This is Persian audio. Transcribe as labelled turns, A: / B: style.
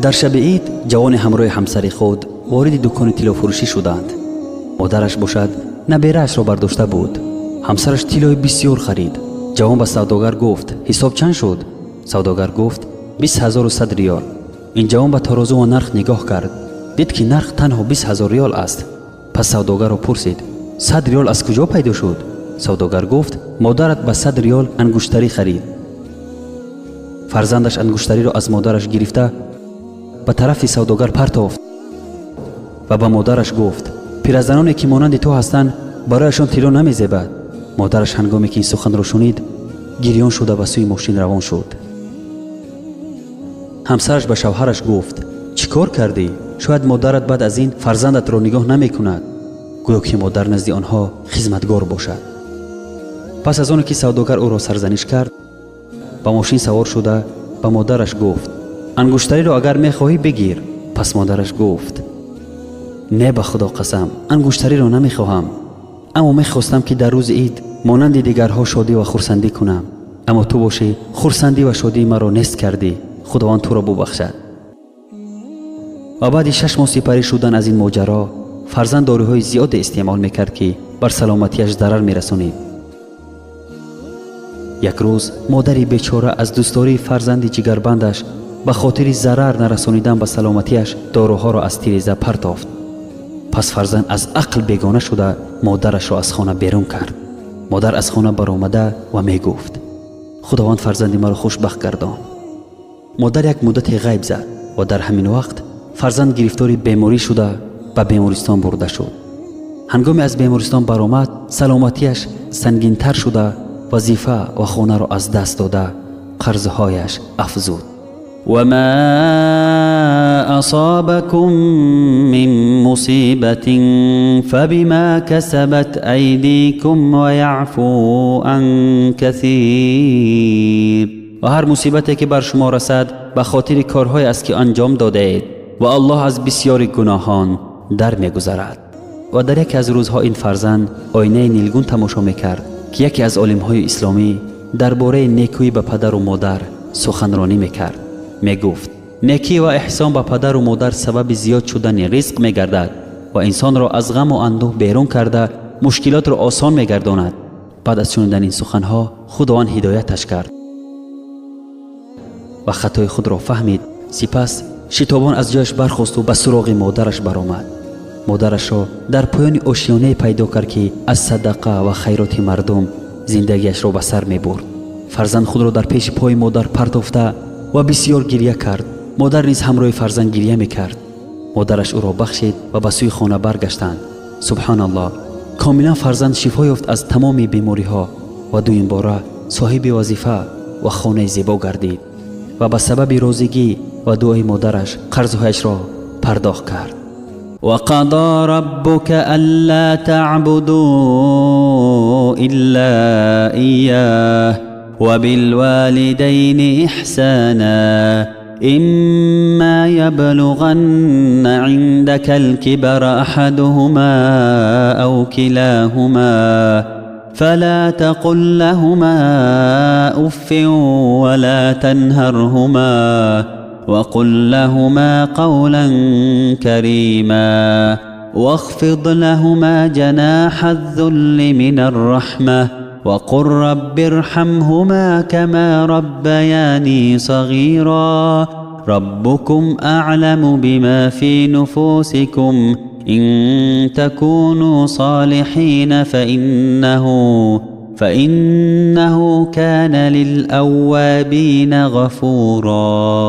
A: در شب عید جوان همراه همسر خود وارد دکان طلا فروشی شدند. مادرش باشد نبیره‌اش را برداشته بود. همسرش طلای بسیار خرید. جوان به سوداگر گفت حساب چند شد؟ سوداگر گفت 20,100 ریال. این جوان به ترازو و نرخ نگاه کرد، دید که نرخ تنها 20,000 ریال است. پس سوداگر را پرسید 100 ریال از کجا پیدا شد؟ سوداگر گفت مادرت به 100 ریال انگشتری خرید. فرزندش انگشتری را از مادرش گرفته به طرف سوداگر پرتافت و به مادرش گفت پیرزنانی که مانند تو هستند برایشان طلا نمی‌زیبد. مادرش هنگامی که این سخن را شنید گریان شده به سوی ماشین روان شد. همسرش به شوهرش گفت چی کار کردی؟ شاید مادرت بعد از این فرزندت را نگاه نمی کند، گویا که مادر نزد آنها خدمتگار باشد. پس از آن که سوداگر او را سرزنش کرد به ماشین سوار شده به مادرش گفت انگشتری را اگر می خواهی بگیر. پس مادرش گفت نه به خدا قسم انگشتری را نمی خواهم، اما می خواستم که در روز عید مانند دیگرها شادی و خرسندی کنم، اما تو باشی خرسندی و شادی مرا نیست کردی. خداوند تو را ببخشد. و بعد 6 ماه سپری شدن از این ماجرا فرزند داروهای زیاد استعمال میکرد که بر سلامتیش ضرر میرسانید. یک روز مادری بیچاره از دوستداری فرزند جگربندش به خاطر ضرر نرسانیدن به سلامتیش داروها را از تیریزه پرتافت. پس فرزند از عقل بیگانه شده مادرش را از خانه بیرون کرد. مادر از خانه برآمده و می گفت خداوند فرزند مرا خوشبخت گرداند. مادر یک مدت غیب زد و در همین وقت فرزند گرفتار بیماری شده به بیمارستان برده شد. هنگامی از بیمارستان برآمد سلامتیش سنگین‌تر شده، وظیفه و خانه را از دست داده، قرضهایش افزود.
B: و ما اصابكم من مصیبت فبما كسبت ایدیکم و یعفو عن کثیر. و هر مصیبتی که بر شما رسد به خاطر کارهای است که انجام داده اید و الله از بسیار گناهان در می‌گذرد. و در یکی از روزها این فرزند آینه نیلگون تماشا می‌کرد که یکی از عالم‌های اسلامی درباره نیکی به پدر و مادر سخنرانی می‌کرد. می‌گفت نیکی و احسان به پدر و مادر سبب زیاد شدن رزق می‌گردد و انسان را از غم و اندوه بیرون کرده مشکلات را آسان می‌گرداند. بعد از شنیدن این سخن‌ها خداوند هدایتش کرد و خطای خود را فهمید. سپس شتابان از جایش برخاست و به سراغ مادرش برآمد. مادرش را در پایان آشیانه پیدا کرد که از صدقه و خیرات مردم زندگیش را به سر می برد. فرزند خود را در پیش پای مادر پرتافته و بسیار گریه کرد. مادر نیز همراه فرزند گریه می کرد. مادرش او را بخشید و به سوی خانه برگشتند. سبحان الله، کاملا فرزند شفا یافت از تمام بیماری ها و دویم باره صاحب وظیفه و خانه زیبا گردید و به سبب روزگی و دعای مادرش قرضهایش را پرداخت کرد. وقضى ربك ألا تعبدوا إلا إياه وبالوالدين إحسانا إما يبلغن عندك الكبر أحدهما أو كلاهما فلا تقل لهما أف ولا تنهرهما وقل لهما قولا كريما واخفض لهما جناح الذل من الرحمة وقل رب ارحمهما كما ربياني صغيرا ربكم أعلم بما في نفوسكم إن تكونوا صالحين فإنه كان للأوابين غفورا.